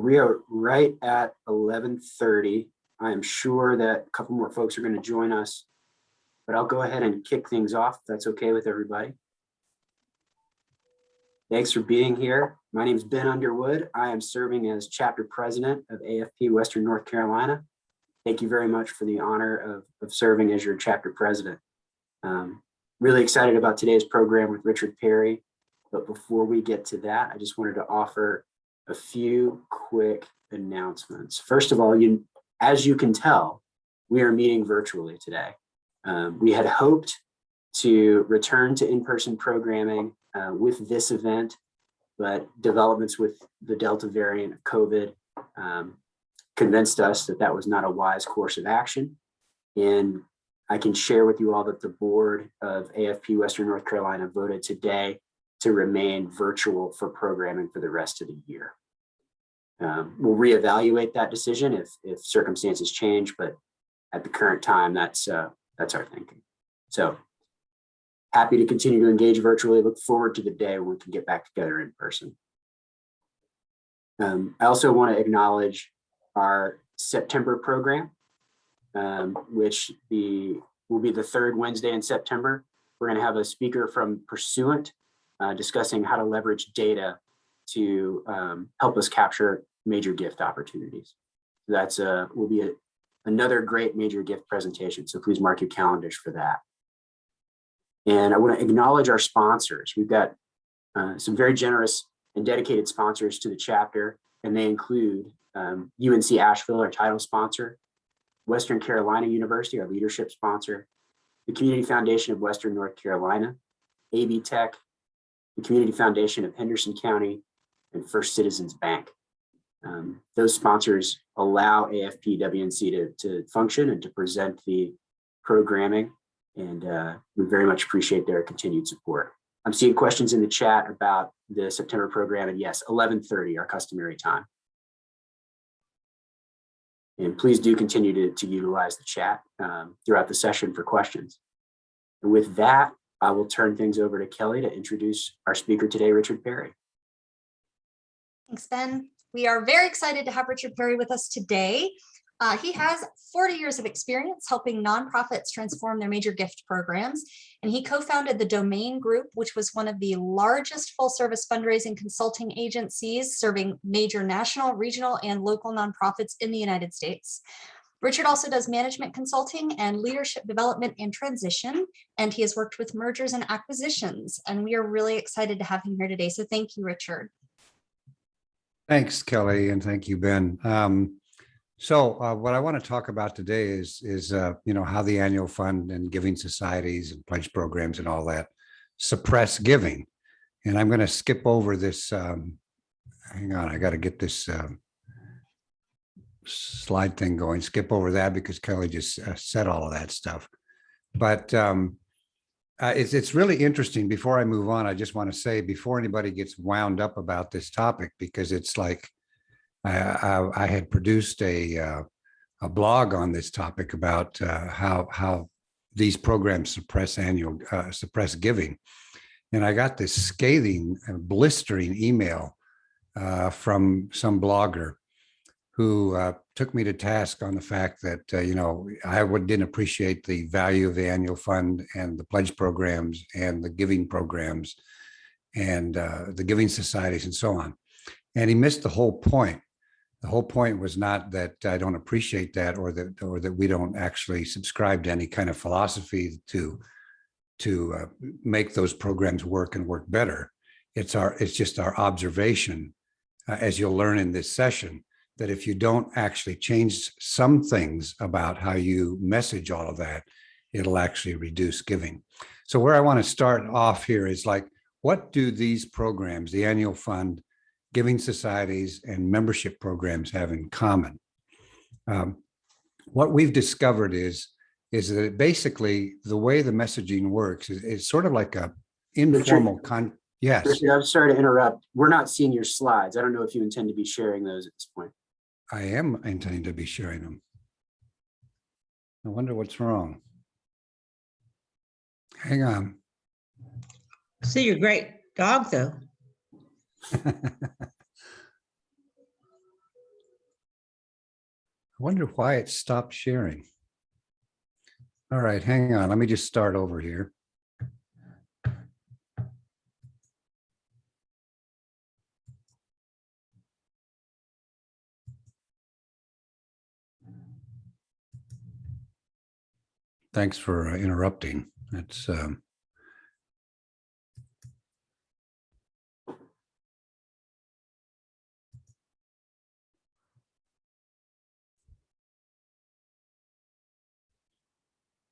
We are right at 11:30. I am sure that a couple more folks are going to join us, but I'll go ahead and kick things off if that's okay with everybody. Thanks for being here. My name is Ben Underwood. I am serving as chapter president of AFP Western North Carolina. Thank you very much for the honor of serving as your chapter president. Really excited about today's program with Richard Perry. But before we get to that, I just wanted to offer a few quick announcements. First of all, as you can tell, we are meeting virtually today. We had hoped to return to in-person programming with this event, but developments with the Delta variant of COVID convinced us that that was not a wise course of action. And I can share with you all that the board of AFP Western North Carolina voted today to remain virtual for programming for the rest of the year. We'll reevaluate that decision if circumstances change, but at the current time, that's our thinking. So happy to continue to engage virtually. Look forward to the day when we can get back together in person. I also want to acknowledge our September program, which will be the third Wednesday in September. We're going to have a speaker from Pursuant discussing how to leverage data to help us capture major gift opportunities. That's will be another great major gift presentation. So please mark your calendars for that. And I want to acknowledge our sponsors. We've got some very generous and dedicated sponsors to the chapter, and they include UNC Asheville, our title sponsor, Western Carolina University, our leadership sponsor, the Community Foundation of Western North Carolina, AB Tech, the Community Foundation of Henderson County, and First Citizens Bank. Those sponsors allow AFP WNC to function and to present the programming, and we very much appreciate their continued support. I'm seeing questions in the chat about the September program, and yes, 11:30, our customary time. And please do continue to utilize the chat throughout the session for questions. And with that, I will turn things over to Kelly to introduce our speaker today, Richard Perry. Thanks, Ben. We are very excited to have Richard Perry with us today. He has 40 years of experience helping nonprofits transform their major gift programs, and he co-founded the Domain Group, which was one of the largest full-service fundraising consulting agencies serving major national, regional, and local nonprofits in the United States. Richard also does management consulting and leadership development and transition, and he has worked with mergers and acquisitions, and we are really excited to have him here today. So thank you, Richard. Thanks, Kelly, and thank you, Ben. So what I want to talk about today is how the annual fund and giving societies and pledge programs and all that suppress giving. And I'm going to skip over this. Hang on, I got to get this slide thing going. Skip over that because Kelly just said all of that stuff. But it's really interesting. Before I move on, I just want to say, before anybody gets wound up about this topic, because it's like I had produced a blog on this topic about how these programs suppress giving, and I got this scathing and blistering email from some blogger who took me to task on the fact that I didn't appreciate the value of the annual fund and the pledge programs and the giving programs and the giving societies and so on, and he missed the whole point. The whole point was not that I don't appreciate that, or that we don't actually subscribe to any kind of philosophy to make those programs work and work better. It's just our observation, as you'll learn in this session, that if you don't actually change some things about how you message all of that, it'll actually reduce giving. So where I want to start off here is like, what do these programs, the annual fund, giving societies, and membership programs have in common? What we've discovered is that basically the way the messaging works is sort of like a informal yes. Richard, I'm sorry to interrupt. We're not seeing your slides. I don't know if you intend to be sharing those at this point. I am intending to be sharing them. I wonder what's wrong. Hang on. See your great dog though. wonder why it stopped sharing. All right, hang on. Let me just start over here. Thanks for interrupting. That's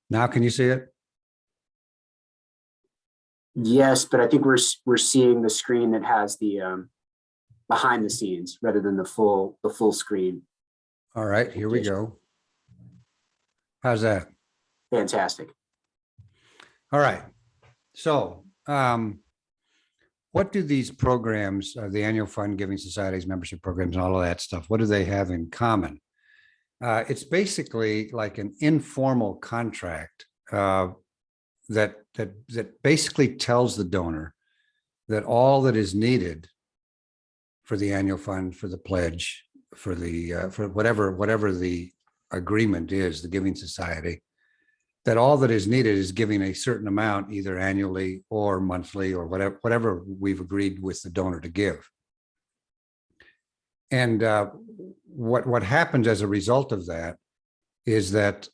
now, can you see it? Yes, but I think we're seeing the screen that has the behind the scenes rather than the full screen. All right, here we go. How's that? Fantastic. All right. So what do these programs, the annual fund giving societies, membership programs, and all of that stuff, what do they have in common? It's basically like an informal contract that basically tells the donor that all that is needed for the annual fund, for the pledge, for the for whatever the agreement is, the giving society, that all that is needed is giving a certain amount, either annually or monthly or whatever we've agreed with the donor to give. And what happens as a result of that is that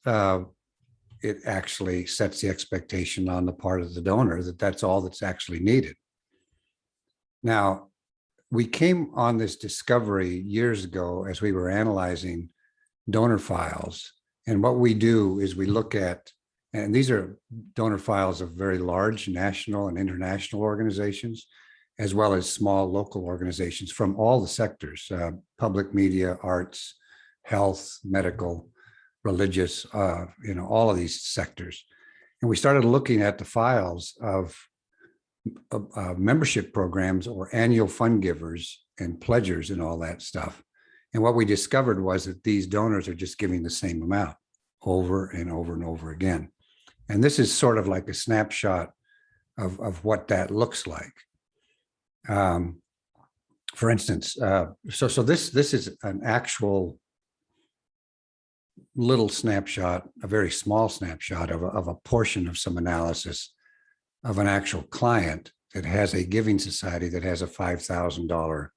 it actually sets the expectation on the part of the donor that that's all that's actually needed. Now, we came on this discovery years ago as we were analyzing donor files. And what we do is we look at, and these are donor files of very large national and international organizations, as well as small local organizations from all the sectors, public, media, arts, health, medical, religious, all of these sectors. And we started looking at the files of membership programs or annual fund givers and pledgers and all that stuff. And what we discovered was that these donors are just giving the same amount over and over and over again. And this is sort of like a snapshot of what that looks like. For instance, so this is an actual little snapshot, a very small snapshot of a portion of some analysis of an actual client that has a giving society that has a $5,000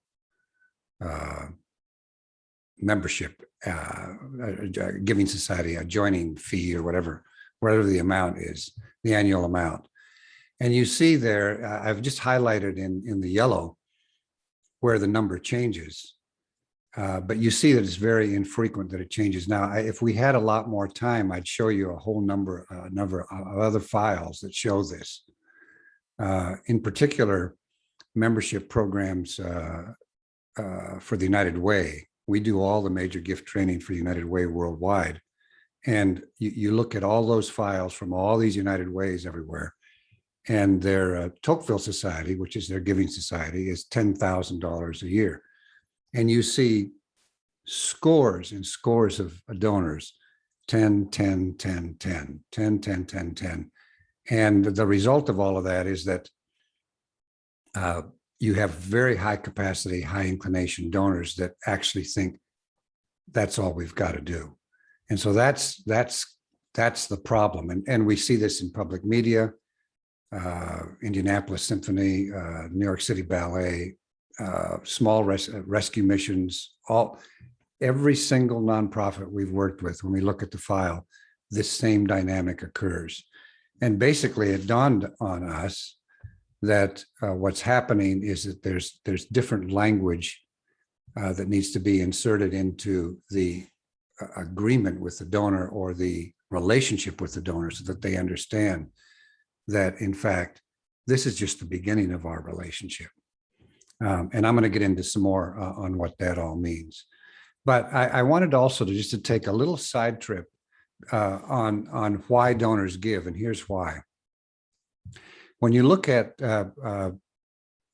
membership, giving society, a joining fee or whatever the amount is, the annual amount. And you see there, I've just highlighted in the yellow where the number changes. But you see that it's very infrequent that it changes. Now, if we had a lot more time, I'd show you a whole number of other files that show this. In particular, membership programs for the United Way. We do all the major gift training for United Way worldwide. And you look at all those files from all these United Ways everywhere. And their Tocqueville Society, which is their giving society, is $10,000 a year. And you see scores and scores of donors, 10, 10, 10, 10, 10, 10, 10, 10. And the result of all of that is that you have very high capacity, high inclination donors that actually think that's all we've got to do. And so that's the problem. And we see this in public media, Indianapolis Symphony, New York City Ballet, small rescue missions, every single nonprofit we've worked with, when we look at the file, this same dynamic occurs. And basically it dawned on us that what's happening is that there's different language that needs to be inserted into the agreement with the donor or the relationship with the donor so that they understand that, in fact, this is just the beginning of our relationship. And I'm going to get into some more on what that all means. But I wanted also to take a little side trip on why donors give, and here's why. When you look at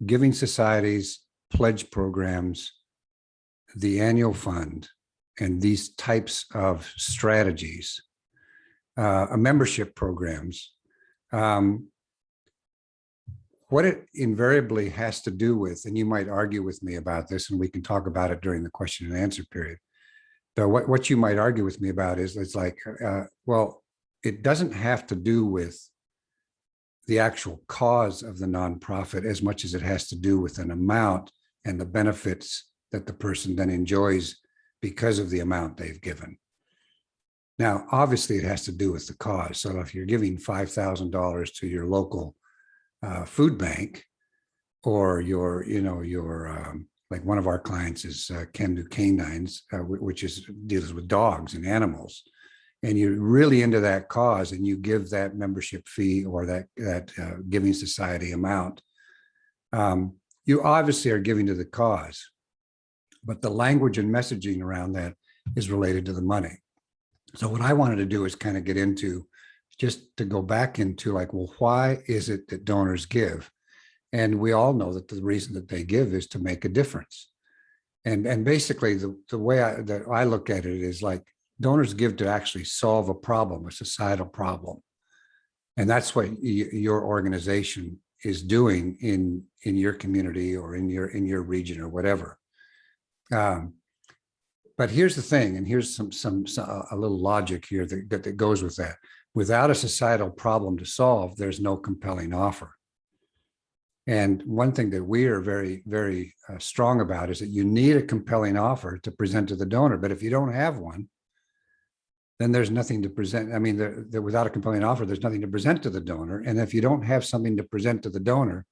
giving societies, pledge programs, the annual fund, and these types of strategies, membership programs, what it invariably has to do with, and you might argue with me about this, and we can talk about it during the question and answer period, So what you might argue with me about is it's like, well, it doesn't have to do with the actual cause of the nonprofit as much as it has to do with an amount and the benefits that the person then enjoys because of the amount they've given. Now, obviously, it has to do with the cause. So if you're giving $5,000 to your local food bank, or your, like one of our clients is Can Do Canines, which deals with dogs and animals, and you're really into that cause, and you give that membership fee or that Giving Society amount, you obviously are giving to the cause, but the language and messaging around that is related to the money. So what I wanted to do is kind of get into, just to go back into like, well, why is it that donors give? And we all know that the reason that they give is to make a difference. And basically the way that I look at it is like, donors give to actually solve a problem, a societal problem. And that's what your organization is doing in your community or in your region or whatever. But here's the thing, and here's a little logic here that goes with that. Without a societal problem to solve, there's no compelling offer. And one thing that we are very, very strong about is that you need a compelling offer to present to the donor. But if you don't have one, then there's nothing to present. I mean, without a compelling offer, there's nothing to present to the donor. And if you don't have something to present to the donor,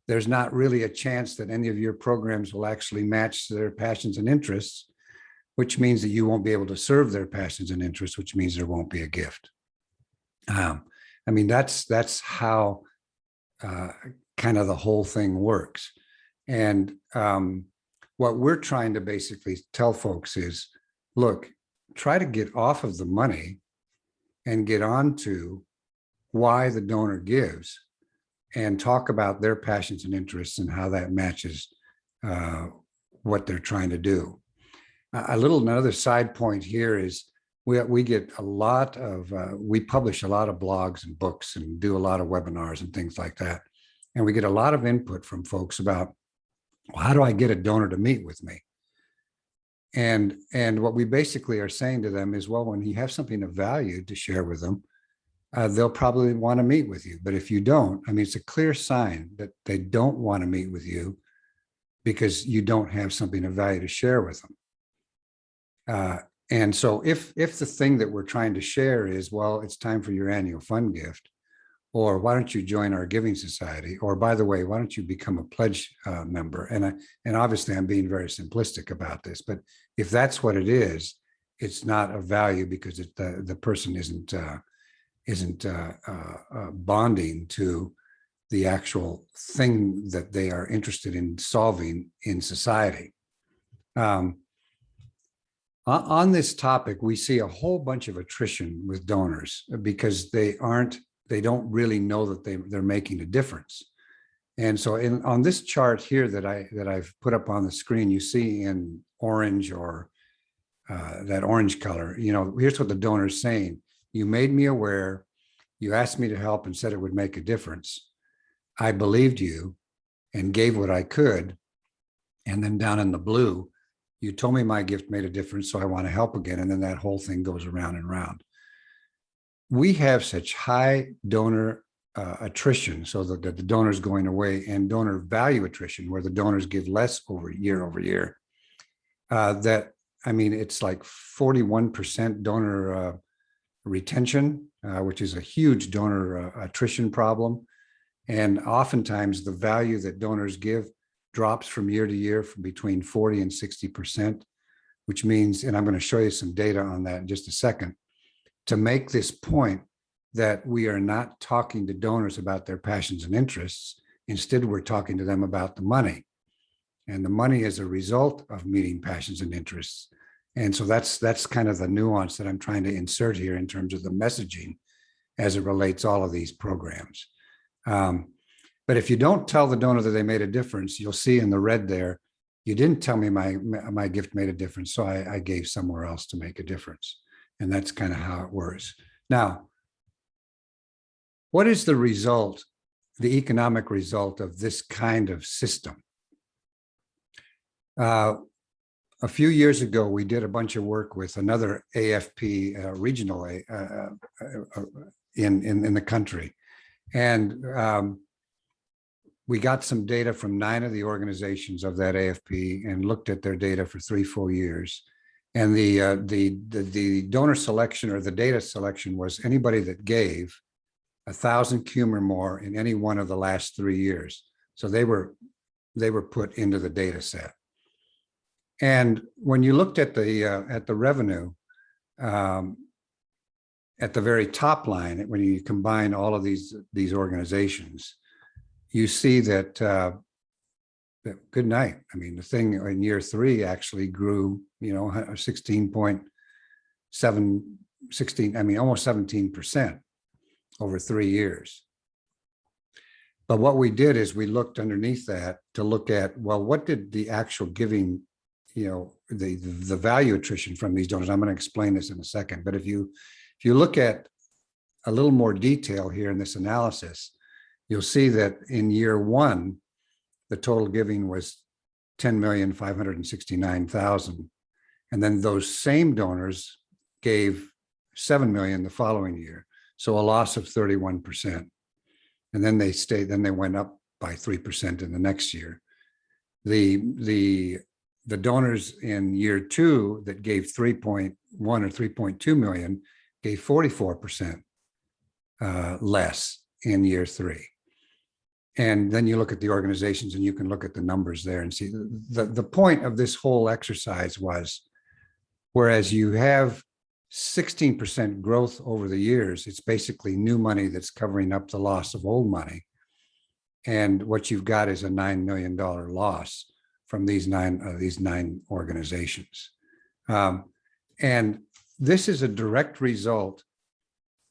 there's not really a chance that any of your programs will actually match their passions and interests, which means that you won't be able to serve their passions and interests, which means there won't be a gift. I mean, that's how kind of the whole thing works. And what we're trying to basically tell folks is, look, try to get off of the money and get on to why the donor gives, and talk about their passions and interests and how that matches what they're trying to do. Another side point here is we get a lot of, we publish a lot of blogs and books and do a lot of webinars and things like that. And we get a lot of input from folks about, well, how do I get a donor to meet with me? And what we basically are saying to them is, well, when you have something of value to share with them, they'll probably want to meet with you. But if you don't, I mean, it's a clear sign that they don't want to meet with you because you don't have something of value to share with them. And so if the thing that we're trying to share is, well, it's time for your annual fund gift, or why don't you join our Giving Society, or by the way, why don't you become a pledge member? And obviously I'm being very simplistic about this, but if that's what it is, it's not of value because the person isn't bonding to the actual thing that they are interested in solving in society. On this topic, we see a whole bunch of attrition with donors because they don't really know that they're making a difference. And so on this chart here that I've put up on the screen, you see in orange, or that orange color, here's what the donor is saying. You made me aware, you asked me to help and said it would make a difference. I believed you and gave what I could. And then down in the blue, you told me my gift made a difference, so I want to help again. And then that whole thing goes around and around. We have such high donor attrition, so that the donors going away, and donor value attrition, where the donors give less over year, that, I mean, it's like 41% donor retention, which is a huge donor attrition problem. And oftentimes the value that donors give drops from year to year from between 40 and 60%, which means, and I'm going to show you some data on that in just a second, to make this point that we are not talking to donors about their passions and interests. Instead, we're talking to them about the money. And the money is a result of meeting passions and interests. And so that's kind of the nuance that I'm trying to insert here in terms of the messaging as it relates all of these programs. But if you don't tell the donor that they made a difference, you'll see in the red there, you didn't tell me my gift made a difference, so I gave somewhere else to make a difference. And that's kind of how it works. Now, what is the result, the economic result of this kind of system? a few years ago, we did a bunch of work with another AFP regional in the country. And we got some data from 9 of the organizations of that AFP and looked at their data for 3 full years. And the donor selection or the data selection was anybody that gave 1,000 cum or more in any one of the last 3 years. So they were put into the data set. And when you looked at the revenue, at the very top line, when you combine all of these organizations, you see that, good night. I mean, the thing in year 3 actually grew, 16, almost 17% over 3 years. But what we did is we looked underneath that to look at, well, what did the actual giving, the value attrition from these donors? I'm going to explain this in a second, but if you look at a little more detail here in this analysis, you'll see that in year 1, the total giving was 10,569,000. And then those same donors gave 7 million the following year. So a loss of 31%. And then they went up by 3% in the next year. The donors in year 2 that gave 3.1 or 3.2 million gave 44% less in year 3. And then you look at the organizations and you can look at the numbers there and see the point of this whole exercise was, whereas you have 16% growth over the years, it's basically new money that's covering up the loss of old money. And what you've got is a $9 million loss from these nine organizations. And this is a direct result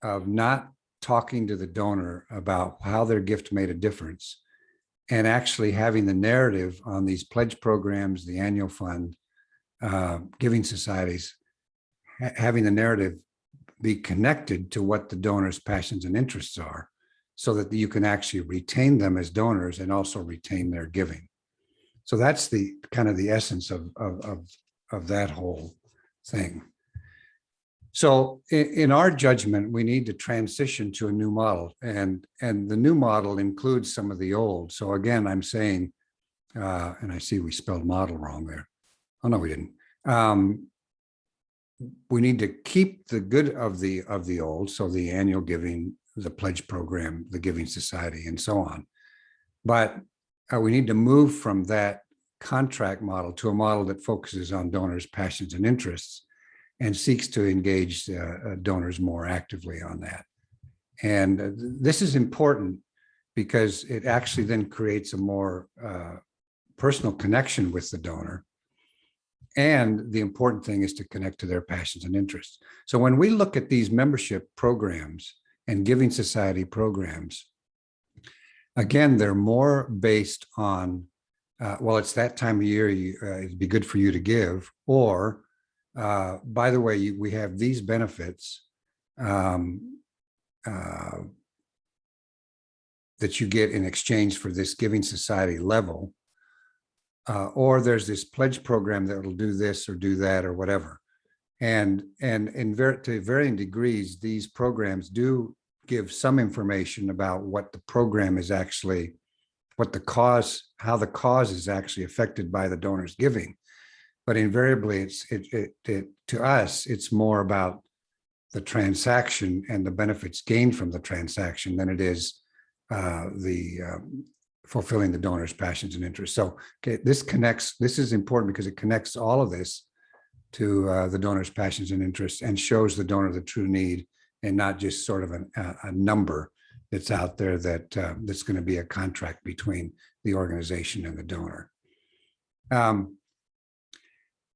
of not talking to the donor about how their gift made a difference and actually having the narrative on these pledge programs, the annual fund, giving societies, having the narrative be connected to what the donor's passions and interests are so that you can actually retain them as donors and also retain their giving. So that's the kind of the essence of that whole thing. So in our judgment, we need to transition to a new model, and the new model includes some of the old. So again, I'm saying, and I see we spelled model wrong there. Oh no, we didn't. We need to keep the good of the old, so the annual giving, the pledge program, the giving society, and so on. But we need to move from that contract model to a model that focuses on donors' passions and interests and seeks to engage donors more actively on that. And this is important because it actually then creates a more personal connection with the donor. And the important thing is to connect to their passions and interests. So when we look at these membership programs and giving society programs, again, they're more based on, well, it's that time of year, it'd be good for you to give, or by the way, we have these benefits that you get in exchange for this giving society level, or there's this pledge program that will do this or do that or whatever. And to varying degrees, these programs do give some information about what the program is actually, what the cause, how the cause is actually affected by the donor's giving. But invariably, to us, it's more about the transaction and the benefits gained from the transaction than it is fulfilling the donor's passions and interests. So this is important because it connects all of this to the donor's passions and interests and shows the donor the true need and not just sort of a number that's out there that's going to be a contract between the organization and the donor.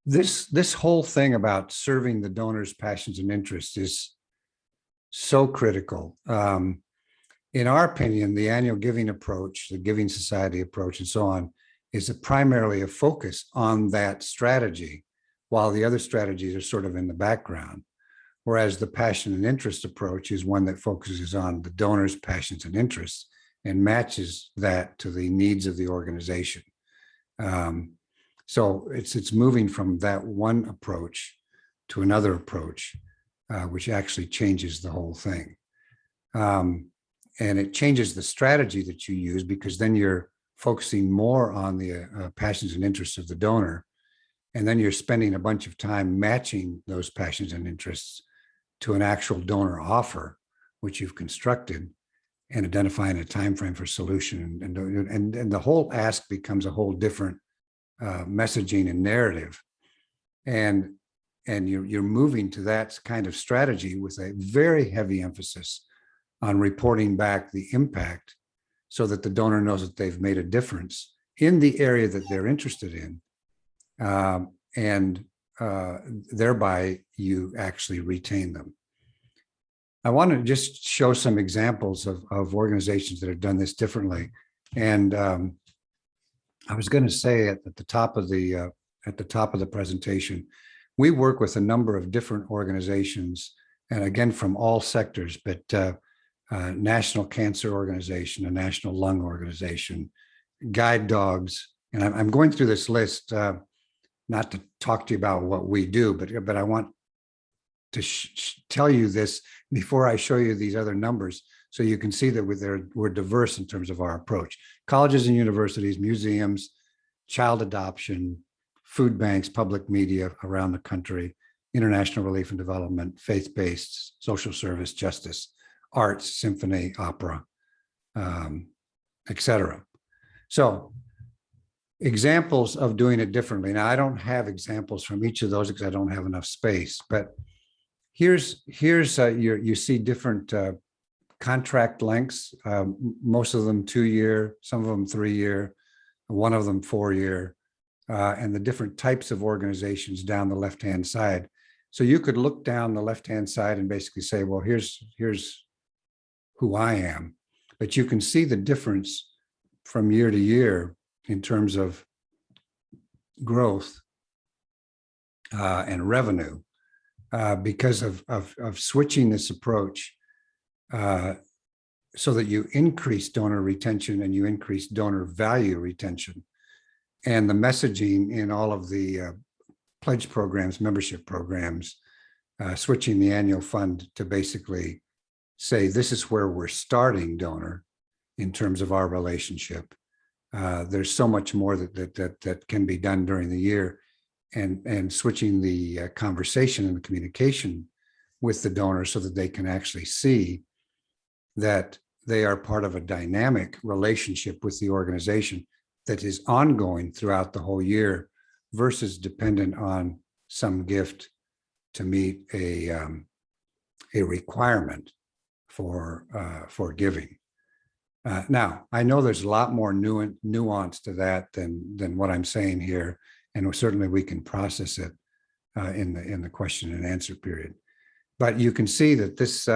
This whole thing about serving the donor's passions and interests is so critical. In our opinion, the annual giving approach, the giving society approach, and so on, is primarily a focus on that strategy, while the other strategies are sort of in the background. Whereas the passion and interest approach is one that focuses on the donor's passions and interests and matches that to the needs of the organization. So it's moving from that one approach to another approach, which actually changes the whole thing. And it changes the strategy that you use, because then you're focusing more on the passions and interests of the donor. And then you're spending a bunch of time matching those passions and interests to an actual donor offer, which you've constructed, and identifying a time frame for solution. And the whole ask becomes a whole different messaging and narrative. And you're moving to that kind of strategy with a very heavy emphasis on reporting back the impact, so that the donor knows that they've made a difference in the area that they're interested in. And thereby you actually retain them. I want to just show some examples of organizations that have done this differently. And I was going to say at the top of the presentation, we work with a number of different organizations, and again from all sectors, but National Cancer Organization, a National Lung Organization, guide dogs. And I'm going through this list, not to talk to you about what we do, but I want to tell you this before I show you these other numbers, so you can see that we're diverse in terms of our approach. Colleges and universities, museums, child adoption, food banks, public media around the country, international relief and development, faith-based, social service, justice, arts, symphony, opera, etc. So examples of doing it differently. Now, I don't have examples from each of those because I don't have enough space, but here's you see different contract lengths, most of them 2-year, some of them 3-year, one of them 4-year, and the different types of organizations down the left-hand side. So you could look down the left-hand side and basically say, well, here's who I am, but you can see the difference from year to year in terms of growth and revenue, because of switching this approach, so that you increase donor retention and you increase donor value retention. And the messaging in all of the pledge programs, membership programs, switching the annual fund to basically say, this is where we're starting, donor, in terms of our relationship. There's so much more that can be done during the year, and switching the conversation and the communication with the donor so that they can actually see that they are part of a dynamic relationship with the organization that is ongoing throughout the whole year, versus dependent on some gift to meet a requirement for giving. Now, I know there's a lot more nuance to that than what I'm saying here, and certainly we can process it in the question and answer period. But you can see that this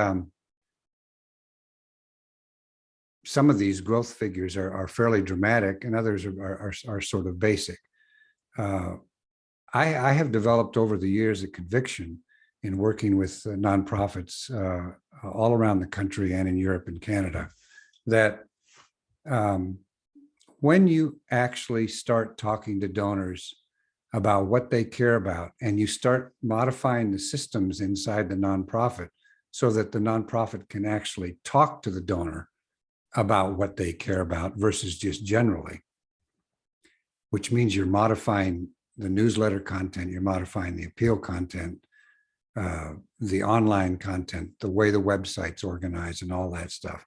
some of these growth figures are fairly dramatic, and others are sort of basic. I have developed over the years a conviction in working with nonprofits all around the country and in Europe and Canada, that when you actually start talking to donors about what they care about, and you start modifying the systems inside the nonprofit so that the nonprofit can actually talk to the donor about what they care about versus just generally, which means you're modifying the newsletter content, you're modifying the appeal content, the online content, the way the website's organized and all that stuff.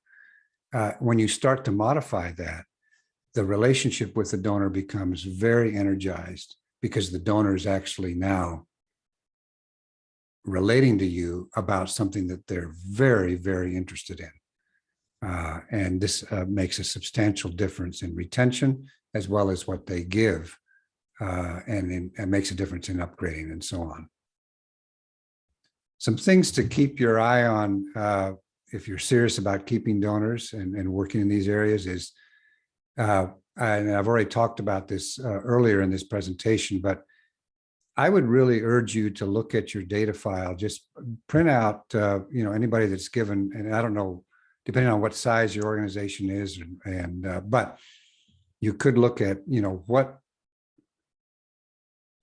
When you start to modify that, the relationship with the donor becomes very energized, because the donor is actually now relating to you about something that they're very, very interested in. And this makes a substantial difference in retention, as well as what they give, and makes a difference in upgrading and so on. Some things to keep your eye on if you're serious about keeping donors and working in these areas is, and I've already talked about this earlier in this presentation, but I would really urge you to look at your data file. Just print out, anybody that's given, and I don't know, depending on what size your organization is, but you could look at, what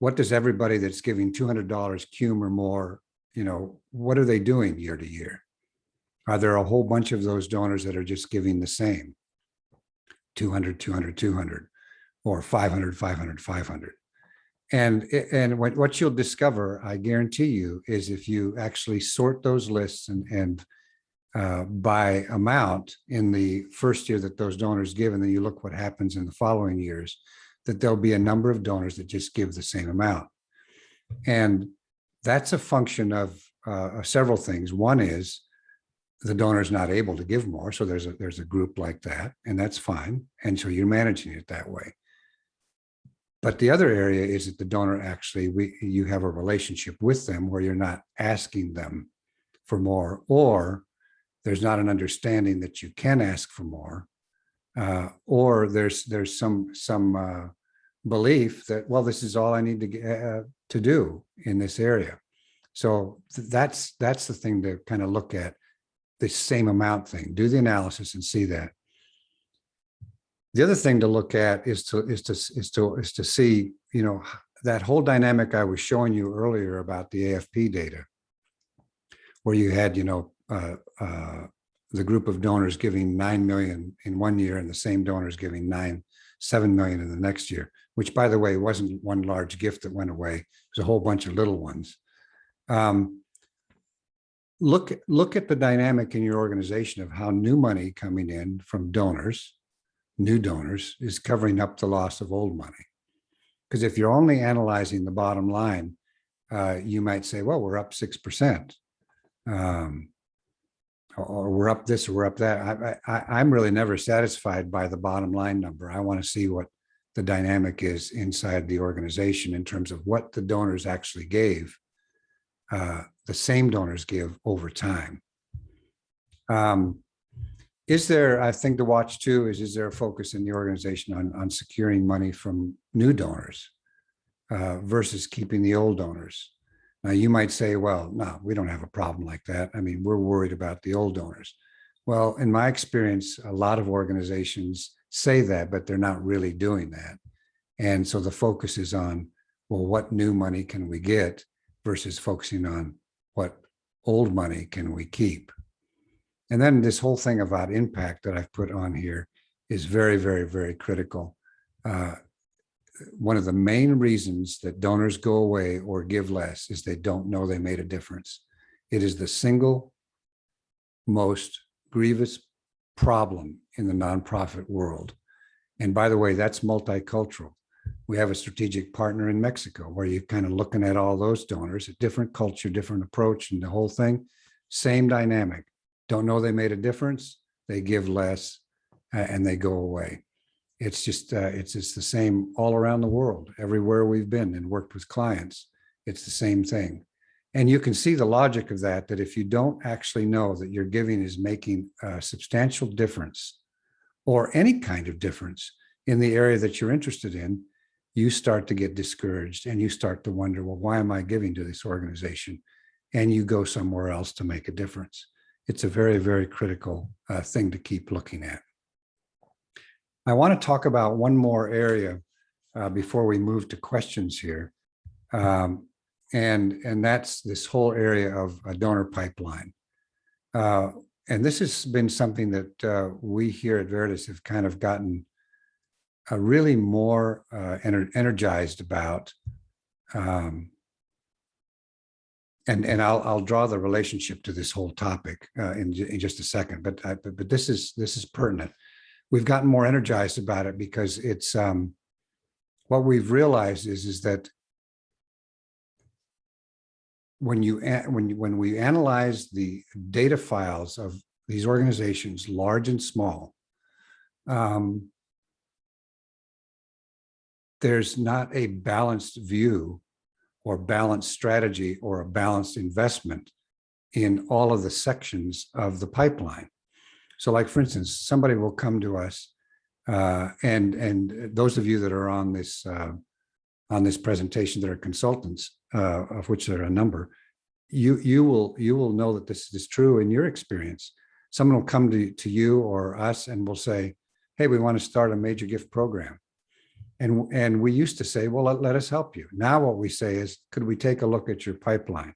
what does everybody that's giving $200 cum or more, what are they doing year to year? Are there a whole bunch of those donors that are just giving the same 200, 200, 200, or 500, 500, 500? And what you'll discover, I guarantee you, is if you actually sort those lists and by amount in the first year that those donors give, and then you look what happens in the following years, that there'll be a number of donors that just give the same amount. And that's a function of several things. One is the donor's not able to give more. So there's a group like that, and that's fine. And so you're managing it that way. But the other area is that the donor actually, you have a relationship with them where you're not asking them for more, or there's not an understanding that you can ask for more, or there's some belief that, well, this is all I need to do in this area. So that's the thing to kind of look at, the same amount thing. Do the analysis and see that. The other thing to look at is to see, that whole dynamic I was showing you earlier about the AFP data, where you had, the group of donors giving 9 million in one year and the same donors giving 7 million in the next year, which, by the way, wasn't one large gift that went away. It was a whole bunch of little ones. Look at the dynamic in your organization of how new money coming in from donors, new donors, is covering up the loss of old money. Because if you're only analyzing the bottom line, you might say, well, we're up 6%. Or we're up this or we're up that. I'm really never satisfied by the bottom line number. I want to see what the dynamic is inside the organization in terms of what the donors actually gave, the same donors give over time. Is there, I think to watch too, is there a focus in the organization on securing money from new donors versus keeping the old donors? Now, you might say, well, no, we don't have a problem like that. I mean, we're worried about the old donors. Well, in my experience, a lot of organizations say that, but they're not really doing that. And so the focus is on, well, what new money can we get versus focusing on what old money can we keep? And then this whole thing about impact that I've put on here is very, very, very critical. One of the main reasons that donors go away or give less is they don't know they made a difference. It is the single most grievous problem in the nonprofit world. And by the way, that's multicultural. We have a strategic partner in Mexico where you're kind of looking at all those donors, a different culture, different approach, and the whole thing, same dynamic. Don't know they made a difference, they give less, and they go away. It's just the same all around the world, everywhere we've been and worked with clients. It's the same thing. And you can see the logic of that if you don't actually know that your giving is making a substantial difference or any kind of difference in the area that you're interested in, you start to get discouraged and you start to wonder, well, why am I giving to this organization? And you go somewhere else to make a difference. It's a very, very critical thing to keep looking at. I want to talk about one more area before we move to questions here. And that's this whole area of a donor pipeline. And this has been something that we here at Veritas have kind of gotten really more energized about. And I'll draw the relationship to this whole topic in just a second, but this is pertinent. We've gotten more energized about it because it's what we've realized is that when we analyze the data files of these organizations, large and small, there's not a balanced view or balanced strategy or a balanced investment in all of the sections of the pipeline. So like, for instance, somebody will come to us and those of you that are on this presentation that are consultants, of which there are a number, you will know that this is true in your experience. Someone will come to you or us and will say, hey, we want to start a major gift program. And we used to say, well, let us help you. Now what we say is, could we take a look at your pipeline?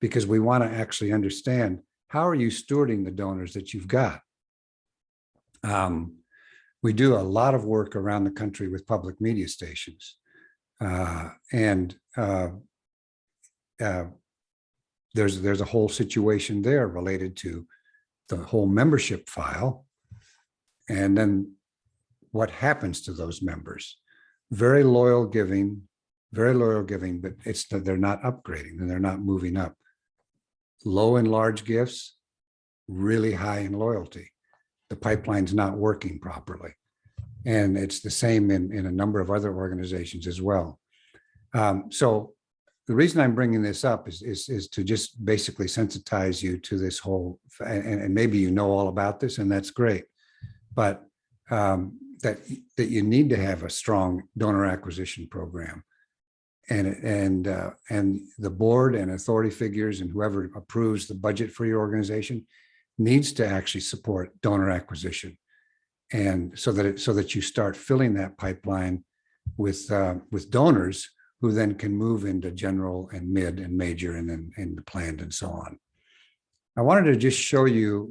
Because we want to actually understand, how are you stewarding the donors that you've got? We do a lot of work around the country with public media stations. There's a whole situation there related to the whole membership file. And then what happens to those members? Very loyal giving, but it's that they're not upgrading and they're not moving up. Low in large gifts, really high in loyalty. The pipeline's not working properly. And it's the same in a number of other organizations as well. So the reason I'm bringing this up is to just basically sensitize you to this whole, and maybe you know all about this, and that's great, but that you need to have a strong donor acquisition program. And the board and authority figures and whoever approves the budget for your organization needs to actually support donor acquisition, and so that you start filling that pipeline with donors who then can move into general and mid and major and then into planned and so on. I wanted to just show you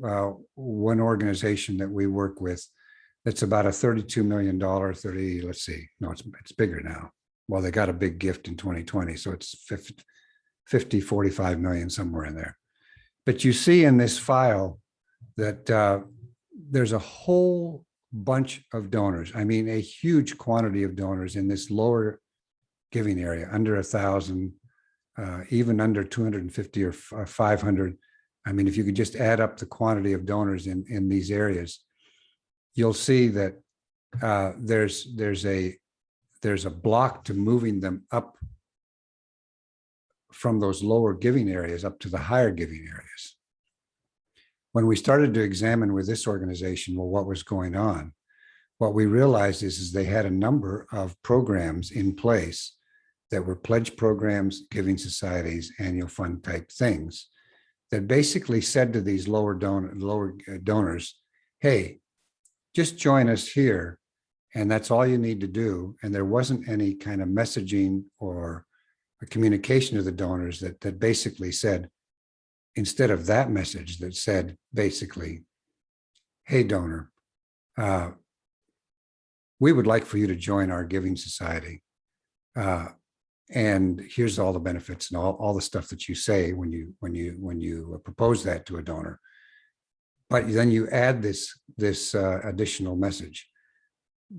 one organization that we work with that's about a $32 million, let's see, no, it's bigger now. Well, they got a big gift in 2020, so it's 45 million, somewhere in there. But you see in this file that there's a whole bunch of donors. I mean, a huge quantity of donors in this lower giving area, under 1,000, even under 250 or 500. I mean, if you could just add up the quantity of donors in these areas, you'll see that there's a block to moving them up from those lower giving areas up to the higher giving areas. When we started to examine with this organization, well, what was going on, what we realized is they had a number of programs in place that were pledge programs, giving societies, annual fund type things that basically said to these lower donors, hey, just join us here. And that's all you need to do. And there wasn't any kind of messaging or a communication to the donors that basically said, instead of that message that said basically, hey, donor, we would like for you to join our giving society. And here's all the benefits and all the stuff that you say when you propose that to a donor. But then you add this additional message.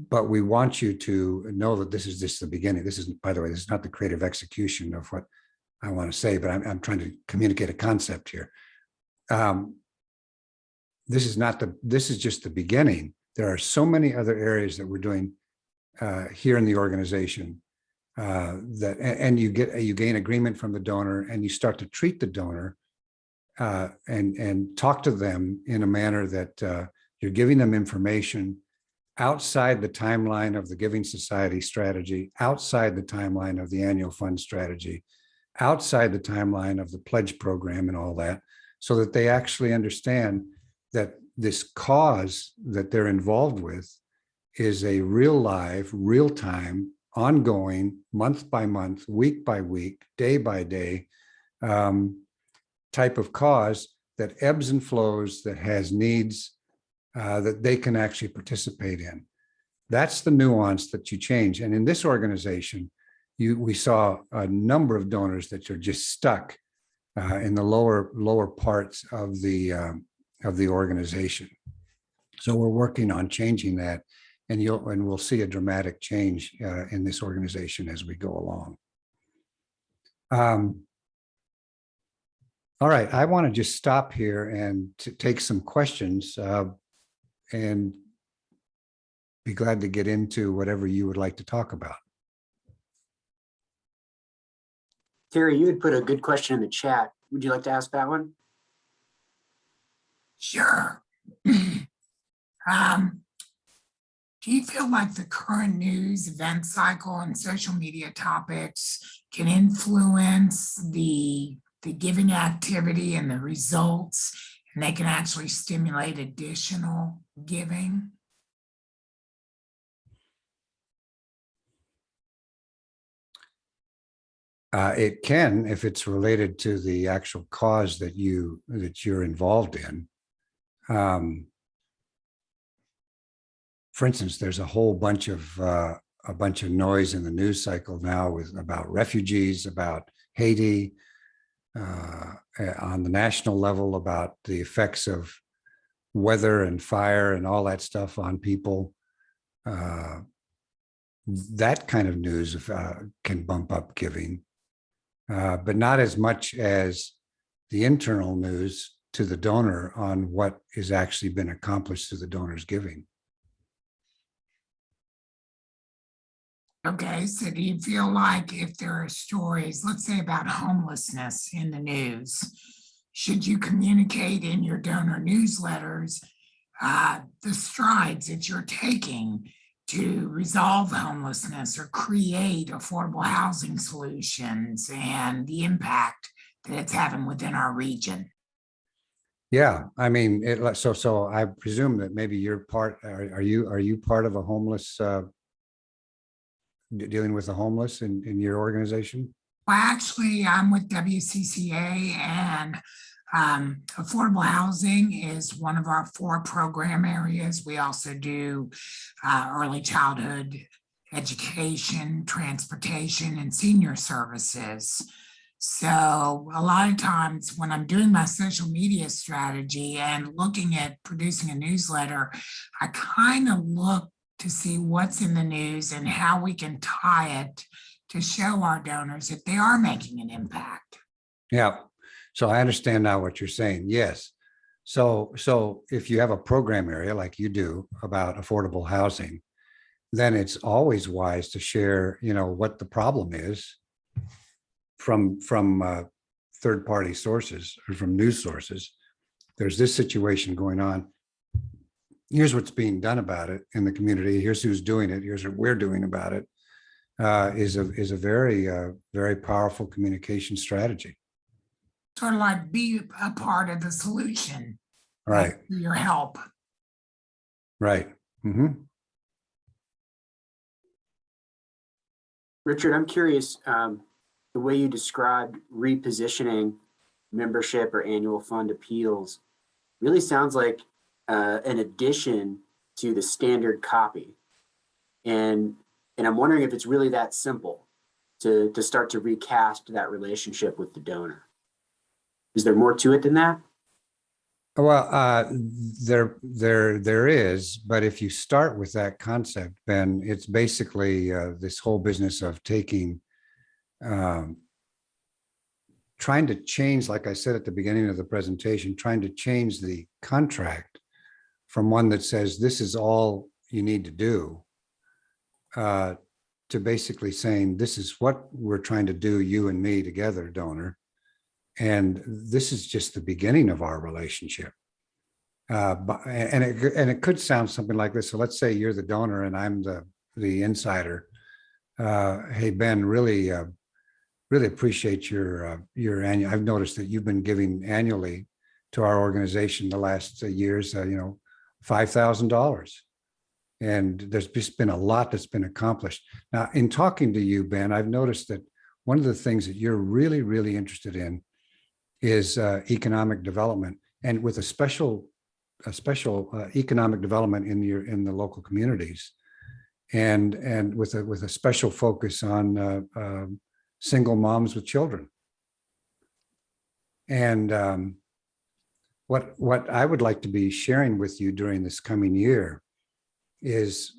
But we want you to know that this is just the beginning. This is, by the way, this is not the creative execution of what I want to say, but I'm trying to communicate a concept here. This is just the beginning. There are so many other areas that we're doing here in the organization and you gain agreement from the donor, and you start to treat the donor and talk to them in a manner that you're giving them information outside the timeline of the Giving Society strategy, outside the timeline of the annual fund strategy, outside the timeline of the pledge program and all that, so that they actually understand that this cause that they're involved with is a real live, real time, ongoing, month by month, week by week, day by day type of cause that ebbs and flows, that has needs, that they can actually participate in. That's the nuance that you change. And in this organization, we saw a number of donors that are just stuck in the lower parts of the organization. So we're working on changing that, and we'll see a dramatic change in this organization as we go along. All right, I want to just stop here and to take some questions and be glad to get into whatever you would like to talk about. Terry, you had put a good question in the chat. Would you like to ask that one? Sure. Do you feel like the current news, event cycle, and social media topics can influence the giving activity and the results, and they can actually stimulate additional giving? It can, if it's related to the actual cause that you're involved in. For instance, there's a whole bunch of noise in the news cycle now about refugees, about Haiti, on the national level, about the effects of weather and fire and all that stuff on people. That kind of news can bump up giving, but not as much as the internal news to the donor on what has actually been accomplished through the donor's giving. Okay, so do you feel like if there are stories, let's say about homelessness in the news, should you communicate in your donor newsletters the strides that you're taking to resolve homelessness or create affordable housing solutions and the impact that it's having within our region? Yeah, I mean, so I presume that maybe you're part. Are you part of a homeless? Dealing with the homeless in your organization? Well, actually, I'm with WCCA, and affordable housing is one of our 4 program areas. We also do early childhood education, transportation, and senior services. So a lot of times when I'm doing my social media strategy and looking at producing a newsletter, I kind of look to see what's in the news and how we can tie it to show our donors if they are making an impact. Yeah. So I understand now what you're saying. Yes. So if you have a program area like you do about affordable housing, then it's always wise to share, what the problem is from third-party sources or from news sources. There's this situation going on. Here's what's being done about it in the community. Here's who's doing it. Here's what we're doing about it. Is a very, very powerful communication strategy. Sort of like be a part of the solution. Right. Through your help. Right. Mm-hmm. Richard, I'm curious, the way you described repositioning membership or annual fund appeals really sounds like an addition to the standard copy. And I'm wondering if it's really that simple to start to recast that relationship with the donor. Is there more to it than that? Well, there is, but if you start with that concept, Ben, it's basically this whole business of taking, trying to change, like I said at the beginning of the presentation, trying to change the contract from one that says this is all you need to do, to basically saying this is what we're trying to do, you and me together, donor. And this is just the beginning of our relationship. And it could sound something like this. So let's say you're the donor and I'm the insider. Hey, Ben, really appreciate your annual. I've noticed that you've been giving annually to our organization the last years, $5,000. And there's just been a lot that's been accomplished. Now, in talking to you, Ben, I've noticed that one of the things that you're really, really interested in is economic development, and with a special economic development in the local communities, and with a special focus on single moms with children. And what I would like to be sharing with you during this coming year is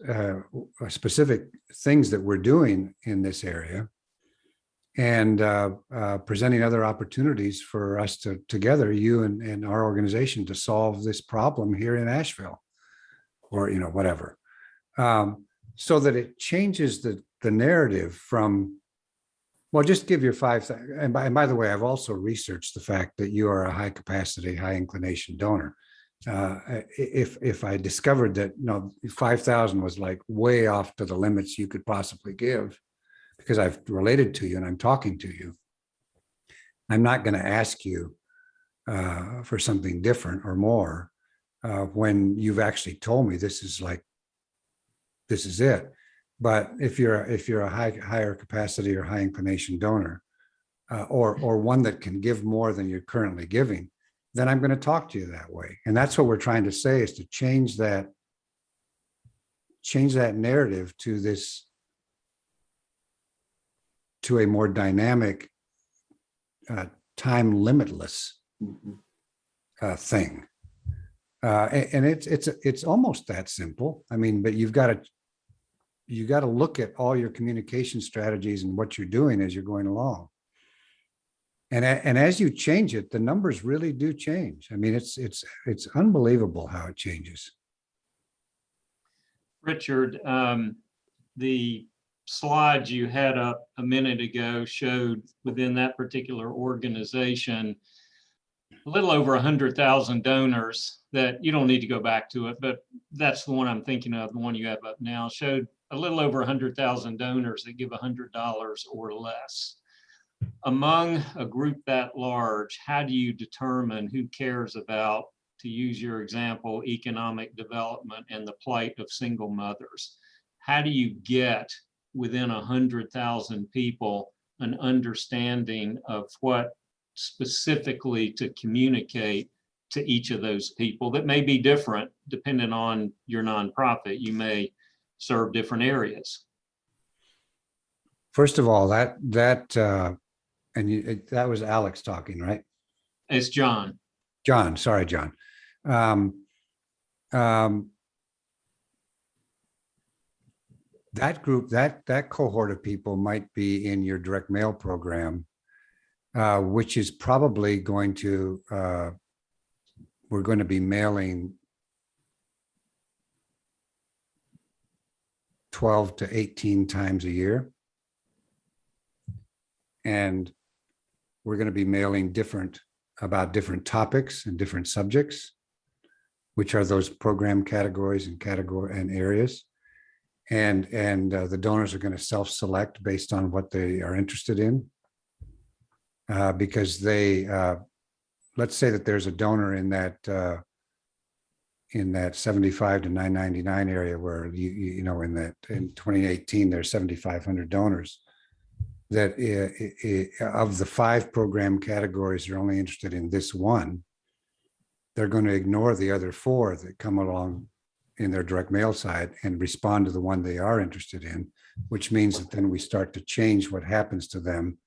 specific things that we're doing in this area, and presenting other opportunities for us to together, you and our organization, to solve this problem here in Asheville, or whatever, so that it changes the narrative from, well, just give your 5,000. And by the way, I've also researched the fact that you are a high capacity, high inclination donor. If I discovered that 5,000 was like way off to the limits you could possibly give, because I've related to you and I'm talking to you, I'm not going to ask you for something different or more when you've actually told me this is it. But if you're a higher capacity or high inclination donor, or one that can give more than you're currently giving, then I'm going to talk to you that way. And that's what we're trying to say, is to change that narrative to this, to a more dynamic, time limitless Mhm. thing. And it's almost that simple. I mean, but you got to look at all your communication strategies and what you're doing as you're going along. And as you change it, the numbers really do change. I mean, it's unbelievable how it changes. Richard, the slides you had up a minute ago showed within that particular organization a little over 100,000 donors. That you don't need to go back to it, but that's the one I'm thinking of. The one you have up now showed a little over 100,000 donors that give $100 or less. Among a group that large, how do you determine who cares about, to use your example, economic development and the plight of single mothers? How do you get within 100,000 people an understanding of what specifically to communicate to each of those people that may be different depending on your nonprofit? You may serve different areas. First of all, that was Alex talking, right? It's John. John, sorry, John. That group, that cohort of people might be in your direct mail program, which is probably going to, we're going to be mailing 12 to 18 times a year. And we're going to be mailing about different topics and different subjects, which are those program categories and areas. And the donors are going to self-select based on what they are interested in. Because they, let's say that there's a donor in that 75 to 999 area where you know, in 2018 there's 7,500 donors. That of the 5 program categories, they're only interested in this one. They're going to ignore the other 4 that come along in their direct mail side and respond to the one they are interested in, which means that then we start to change what happens to them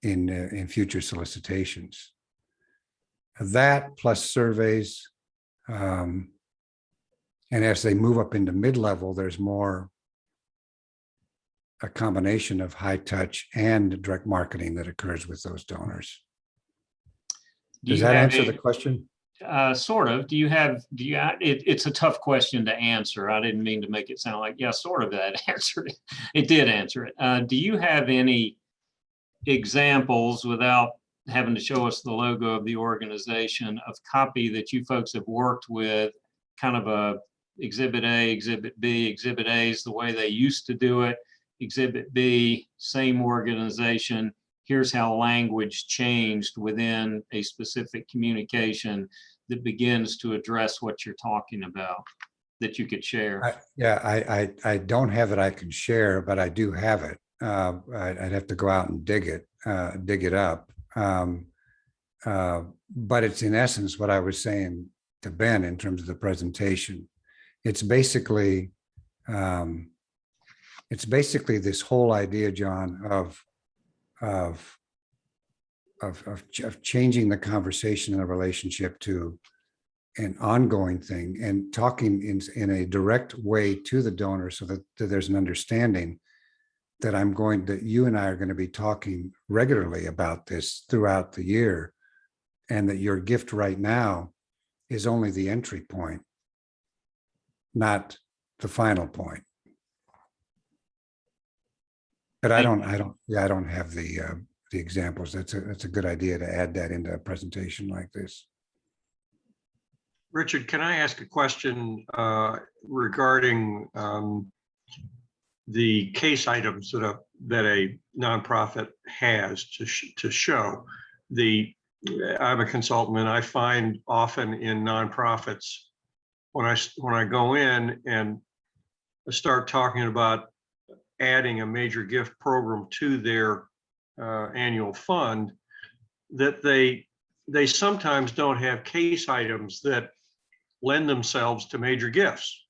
in future solicitations. That plus surveys, and as they move up into mid-level, there's more a combination of high touch and direct marketing that occurs with those donors. Does that answer the question? Sort of. It's a tough question to answer. I didn't mean to make it sound like, yeah, sort of that answered it. It did answer it. Do you have any examples, without having to show us the logo of the organization, of copy that you folks have worked with, kind of a exhibit A, exhibit B? Exhibit A is the way they used to do it. Exhibit B, same organization. Here's how language changed within a specific communication that begins to address what you're talking about, that you could share. I don't have it. I can share, but I do have it. I'd have to go out and dig it up. But it's in essence what I was saying to Ben in terms of the presentation. It's basically this whole idea, John, of changing the conversation and the relationship to an ongoing thing, and talking in a direct way to the donor, so that there's an understanding that you and I are going to be talking regularly about this throughout the year, and that your gift right now is only the entry point, not the final point. But I don't have the examples. That's a good idea to add that into a presentation like this. Richard, can I ask a question regarding the case items that a nonprofit has to show? I'm a consultant, and I find often in nonprofits, when I go in and start talking about adding a major gift program to their annual fund, that they sometimes don't have case items that lend themselves to major gifts.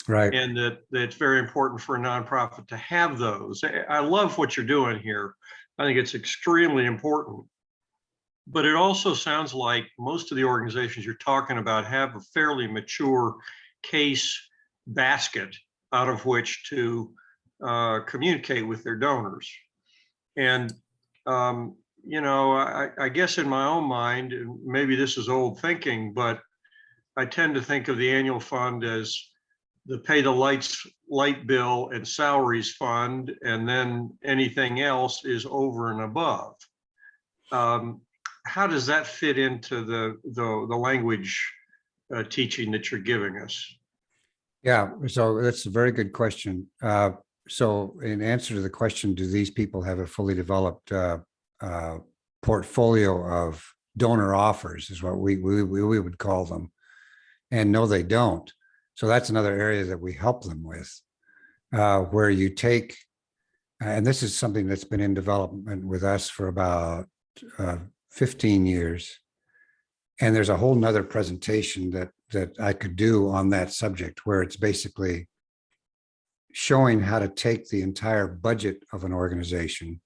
Right. And that it's very important for a nonprofit to have those. I love what you're doing here. I think it's extremely important. But it also sounds like most of the organizations you're talking about have a fairly mature case basket out of which to communicate with their donors. And, I guess in my own mind, and maybe this is old thinking, but I tend to think of the annual fund as the pay the light bill and salaries fund, and then anything else is over and above. How does that fit into the language teaching that you're giving us? Yeah, so that's a very good question. So in answer to the question, do these people have a fully developed portfolio of donor offers is what we would call them. And no, they don't. So that's another area that we help them with, where you take, and this is something that's been in development with us for about 15 years. And there's a whole nother presentation that I could do on that subject, where it's basically showing how to take the entire budget of an organization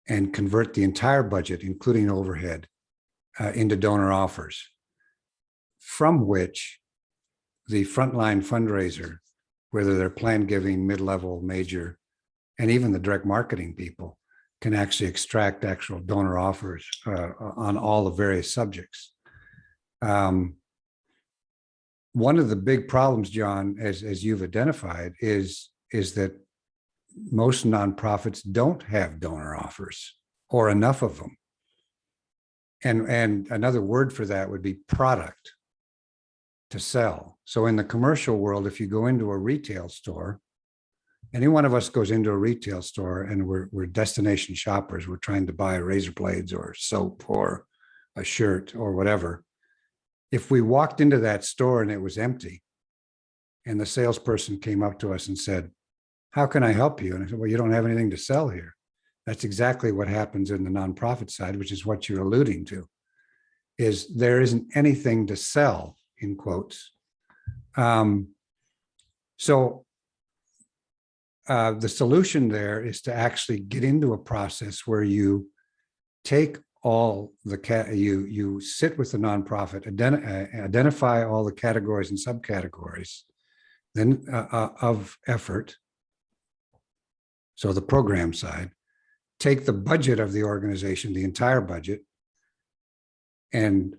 and convert the entire budget, including overhead, into donor offers, from which the frontline fundraiser, whether they're planned giving, mid-level, major, and even the direct marketing people, can actually extract actual donor offers on all the various subjects. One of the big problems, John, as you've identified, is that most nonprofits don't have donor offers or enough of them. And another word for that would be product to sell. So in the commercial world, if you go into a retail store, any one of us goes into a retail store and we're destination shoppers, we're trying to buy razor blades or soap or a shirt or whatever. If we walked into that store and it was empty, and the salesperson came up to us and said, "How can I help you?" And I said, "Well, you don't have anything to sell here." That's exactly what happens in the nonprofit side, which is what you're alluding to, is there isn't anything to sell, in quotes. So the solution there is to actually get into a process where you take all the you sit with the nonprofit, identify all the categories and subcategories then of effort. So the program side, take the budget of the organization, the entire budget, and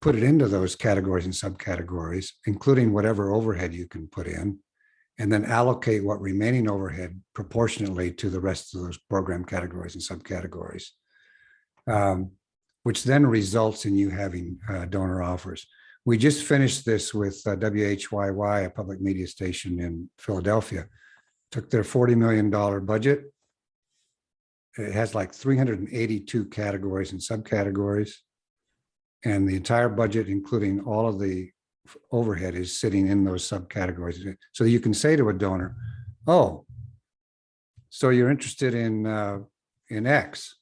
put it into those categories and subcategories, including whatever overhead you can put in, and then allocate what remaining overhead proportionately to the rest of those program categories and subcategories, which then results in you having donor offers. We just finished this with WHYY, a public media station in Philadelphia. Took their $40 million budget. It has like 382 categories and subcategories. And the entire budget, including all of the overhead, is sitting in those subcategories. So you can say to a donor, "Oh, so you're interested in X?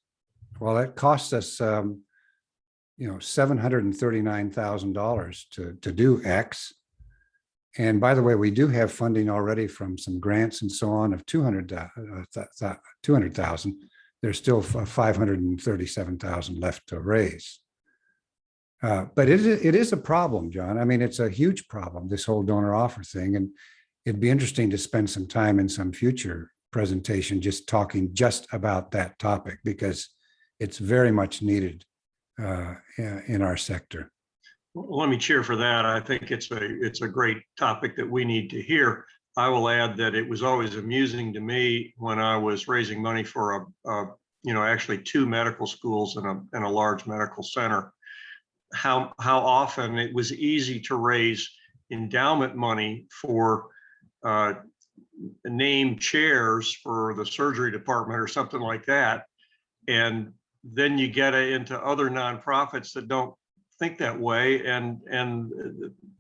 Well, that costs us, $739,000 to do X. And by the way, we do have funding already from some grants and so on of 200,000. There's still 537,000 left to raise. But it is a problem, John. I mean, it's a huge problem, this whole donor offer thing. And it'd be interesting to spend some time in some future presentation just talking just about that topic, because it's very much needed in our sector. Well, let me cheer for that. I think it's a great topic that we need to hear. I will add that it was always amusing to me when I was raising money for actually two medical schools and a large medical center, how often it was easy to raise endowment money for named chairs for the surgery department or something like that. And then you get into other nonprofits that don't think that way, and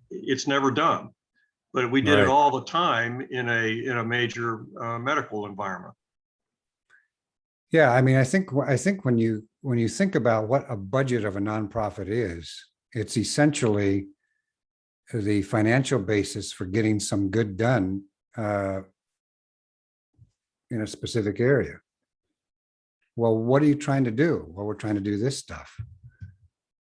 it's never done. but we did it Right. all the time in a major medical environment. Yeah, I mean, I think when you think about what a budget of a nonprofit is, it's essentially the financial basis for getting some good done in a specific area. Well, what are you trying to do? Well, we're trying to do this stuff.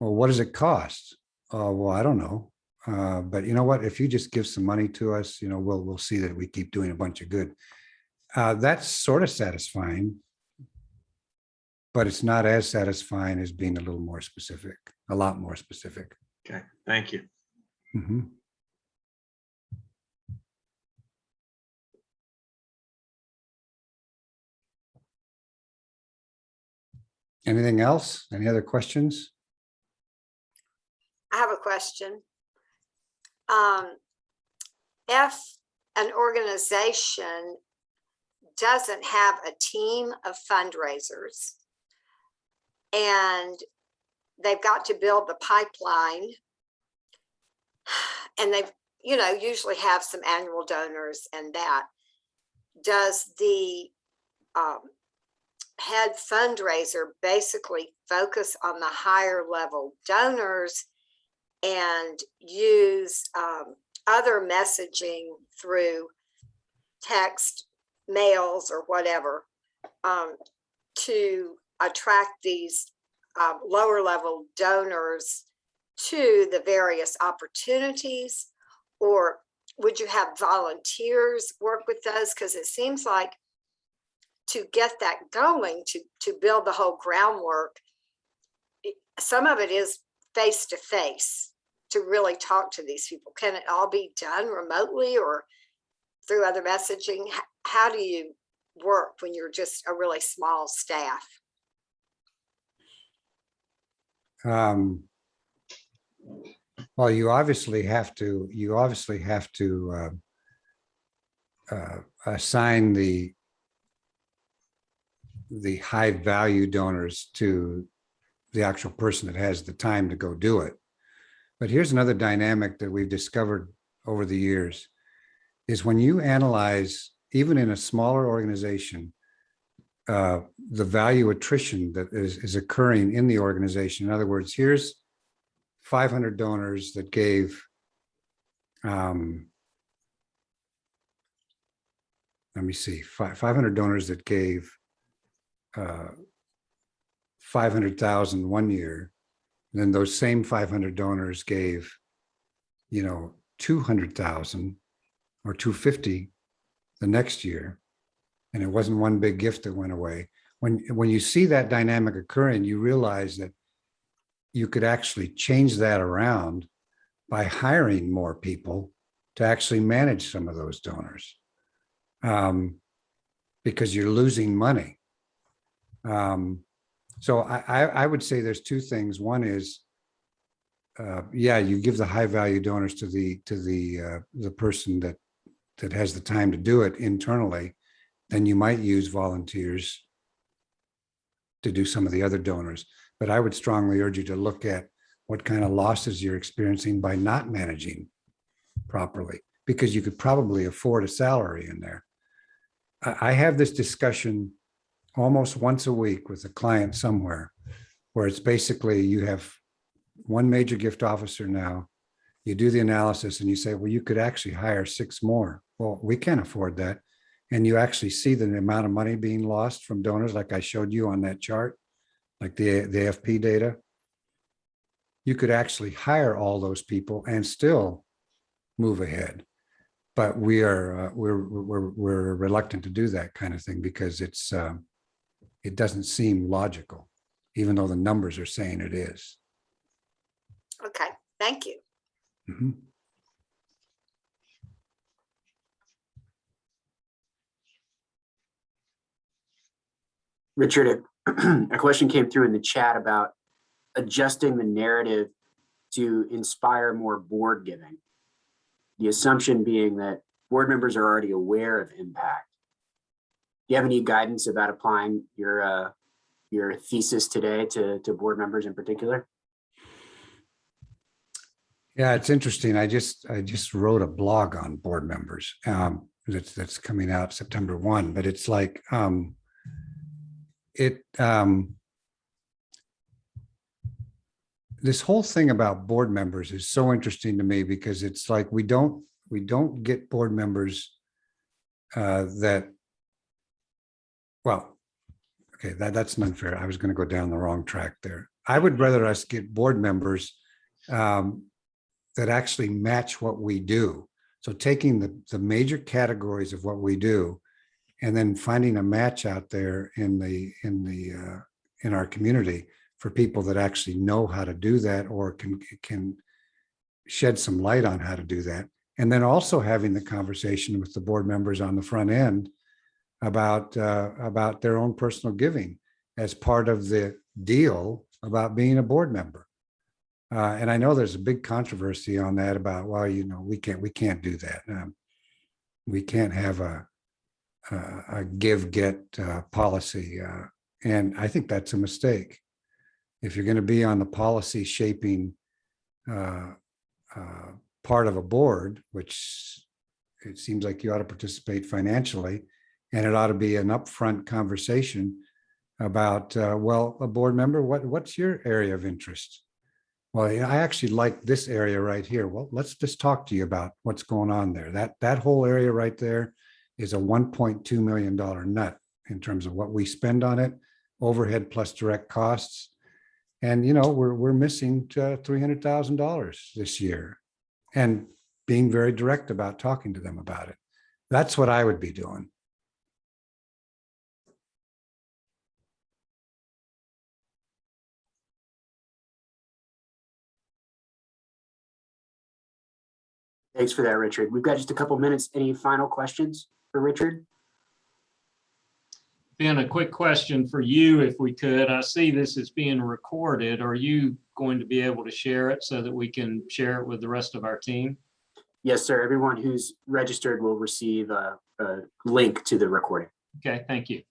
Well, what does it cost? Well, I don't know. But you know what? If you just give some money to us, you know, we'll see that we keep doing a bunch of good. That's sort of satisfying, but it's not as satisfying as being a little more specific, a lot more specific. Okay, thank you. Mhm. Anything else? Any other questions? I have a question. If an organization doesn't have a team of fundraisers and they've got to build the pipeline, and they've, you know, usually have some annual donors and that, does the head fundraiser basically focus on the higher level donors and use other messaging through text, mails, or whatever to attract these lower level donors to the various opportunities? Or would you have volunteers work with those? Because it seems like to get that going, to build the whole groundwork, some of it is face to face to really talk to these people. Can it all be done remotely or through other messaging? How do you work when you're just a really small staff? Well, you obviously have to assign the high value donors to the actual person that has the time to go do it. But here's another dynamic that we've discovered over the years is when you analyze, even in a smaller organization, the value attrition that is occurring in the organization. In other words, here's 500 donors that gave, let me see, 500 donors that gave 500,000 one year. And then those same 500 donors gave, you know, 200,000 or 250 the next year. And it wasn't one big gift that went away. When you see that dynamic occurring, you realize that you could actually change that around by hiring more people to actually manage some of those donors, because you're losing money. So I would say there's two things. One is, yeah, you give the high value donors to the person that has the time to do it internally. Then you might use volunteers to do some of the other donors. But I would strongly urge you to look at what kind of losses you're experiencing by not managing properly, because you could probably afford a salary in there. I have this discussion almost once a week with a client somewhere, where it's basically you have one major gift officer now, you do the analysis and you say, well, you could actually hire 6 more. Well, we can't afford that. And you actually see the amount of money being lost from donors, like I showed you on that chart, like the AFP data. You could actually hire all those people and still move ahead. But we're reluctant to do that kind of thing because it doesn't seem logical, even though the numbers are saying it is. Okay, thank you. Mm-hmm. Richard, a question came through in the chat about adjusting the narrative to inspire more board giving. The assumption being that board members are already aware of impact. Do you have any guidance about applying your thesis today to board members in particular? Yeah, it's interesting. I just wrote a blog on board members. That's coming out September 1, but it's like this whole thing about board members is so interesting to me because it's like we don't get board members that, well, okay, that's unfair. I was going to go down the wrong track there. I would rather us get board members that actually match what we do. So taking the major categories of what we do and then finding a match out there in our community for people that actually know how to do that or can shed some light on how to do that. And then also having the conversation with the board members on the front end about their own personal giving as part of the deal about being a board member. And I know there's a big controversy on that about, well, we can't do that. We can't have a give-get policy. And I think that's a mistake. If you're going to be on the policy shaping part of a board, which it seems like you ought to participate financially, and it ought to be an upfront conversation about, well, a board member, what's your area of interest? Well, I actually like this area right here. Well, let's just talk to you about what's going on there. That whole area right there is a $1.2 million nut in terms of what we spend on it, overhead plus direct costs. And, we're missing $300,000 this year, and being very direct about talking to them about it. That's what I would be doing. Thanks for that, Richard. We've got just a couple minutes. Any final questions for Richard? Ben, a quick question for you, if we could. I see this is being recorded. Are you going to be able to share it so that we can share it with the rest of our team? Yes, sir. Everyone who's registered will receive a link to the recording. Okay, thank you.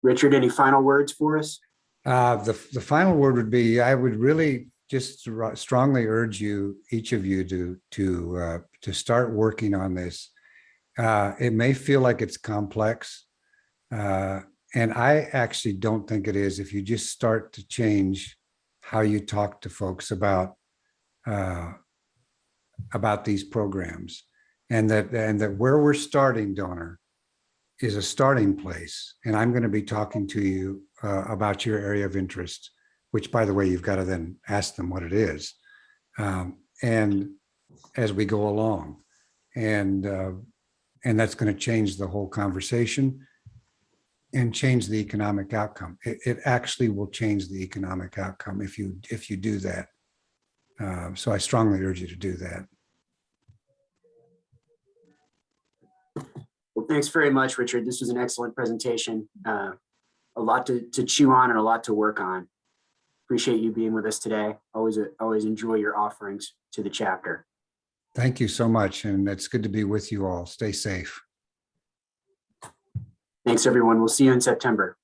Richard, any final words for us? The final word would be, I would really just strongly urge you, each of you, to start working on this. It may feel like it's complex, and I actually don't think it is. If you just start to change how you talk to folks about these programs, and that where we're starting, donor, is a starting place. And I'm going to be talking to you about your area of interest, which, by the way, you've got to then ask them what it is. And as we go along, and that's going to change the whole conversation and change the economic outcome. It actually will change the economic outcome if you do that. So I strongly urge you to do that. Well, thanks very much, Richard. This was an excellent presentation. A lot to chew on and a lot to work on. Appreciate you being with us today. Always enjoy your offerings to the chapter. Thank you so much. And it's good to be with you all. Stay safe. Thanks, everyone. We'll see you in September.